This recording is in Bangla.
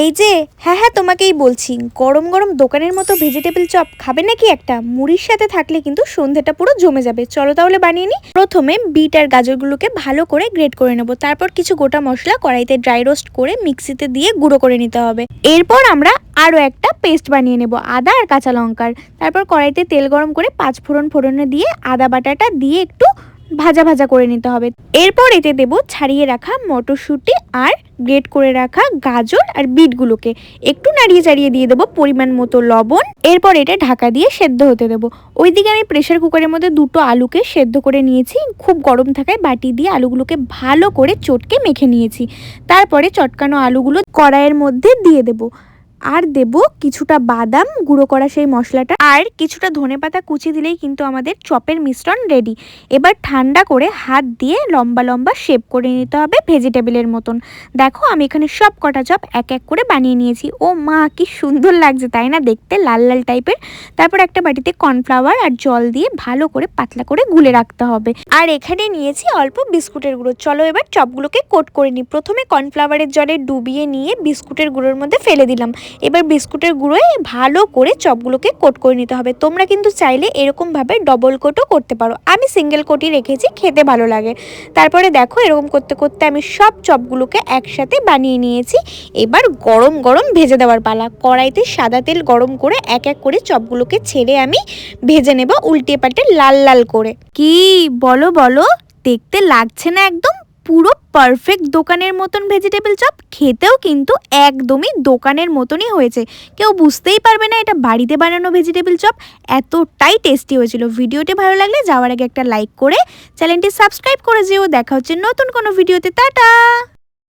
এই যে হ্যাঁ হ্যাঁ তোমাকেই বলছি, গরম গরম দোকানের মতো ভেজিটেবল চপ খাবে নাকি? একটা মুড়ির সাথে থাকলে কিন্তু সন্ধ্যাটা পুরো জমে যাবে। চলো তাহলে বানিয়ে নিই। প্রথমে বিট আর গাজরগুলোকে ভালো করে গ্রেট করে নেব। তারপর কিছু গোটা মশলা কড়াইতে ড্রাই রোস্ট করে মিক্সিতে দিয়ে গুঁড়ো করে নিতে হবে। এরপর আমরা আরও একটা পেস্ট বানিয়ে নেব আদা আর কাঁচা লঙ্কার। তারপর কড়াইতে তেল গরম করে 5 ফোড়নে দিয়ে আদা বাটাটা দিয়ে একটু ভাজা ভাজা করে নিতে হবে। এরপর এতে দেব ছাড়িয়ে রাখা মটরশুঁটি আর গ্রেট করে রাখা গাজর আর বিটগুলোকে একটু নাড়িয়ে চাড়িয়ে দিয়ে দেবো পরিমাণ মতো লবণ। এরপর এটা ঢাকা দিয়ে সেদ্ধ হতে দেবো। ওইদিকে আমি প্রেশার কুকারের মধ্যে 2টো আলুকে সেদ্ধ করে নিয়েছি। খুব গরম থাকায় বাটি দিয়ে আলুগুলোকে ভালো করে চটকে মেখে নিয়েছি। তারপরে চটকানো আলুগুলো কড়াইয়ের মধ্যে দিয়ে দেবো আর দেব কিছুটা বাদাম গুঁড়ো করা সেই মশলাটা আর কিছুটা ধনেপাতা কুচি দিলেই কিন্তু আমাদের চপের মিশ্রণ রেডি। এবার ঠান্ডা করে হাত দিয়ে লম্বা লম্বা শেপ করে নিতে হবে ভেজিটেবলের মতন। দেখো আমি এখানে সব কটা চপ এক এক করে বানিয়ে নিয়েছি। ও মা, কি সুন্দর লাগছে তাই না দেখতে, লাল লাল টাইপের। তারপর একটা বাটিতে কর্নফ্লাওয়ার আর জল দিয়ে ভালো করে পাতলা করে গুলে রাখতে হবে। আর এখানে নিয়েছি অল্প বিস্কুটের গুঁড়ো। চলো এবার চপগুলোকে কোট করে নিই। প্রথমে কর্নফ্লাওয়ারের জলে ডুবিয়ে নিয়ে বিস্কুটের গুঁড়োর মধ্যে ফেলে দিলাম। এবার বিস্কুটের গুঁড়োয় ভালো করে চপগুলোকে কোট করে নিতে হবে। তোমরা কিন্তু চাইলে এরকমভাবে ডবল কোটও করতে পারো, আমি সিঙ্গেল কোটই রেখেছি, খেতে ভালো লাগে। তারপরে দেখো এরকম করতে করতে আমি সব চপগুলোকে একসাথে বানিয়ে নিয়েছি। এবার গরম গরম ভেজে দেওয়ার পালা। কড়াইতে সাদা তেল গরম করে এক এক করে চপগুলোকে ছেড়ে আমি ভেজে নেব উল্টে পাল্টে লাল লাল করে। কি বলো বলো, দেখতে লাগছে না একদম পুরো পারফেক্ট দোকানের মতন ভেজিটেবল চপ? খেতেও কিন্তু একদমই দোকানের মতনই হয়েছে, কেউ বুঝতেই পারবে না এটা বাড়িতে বানানো ভেজিটেবল চপ। এতটাই টেস্টি হয়েছিল। ভিডিওটি ভালো লাগলে যাওয়ার আগে একটা লাইক করে চ্যানেলটি সাবস্ক্রাইব করে যেও। দেখা হচ্ছে নতুন কোনো ভিডিওতে। টাটা।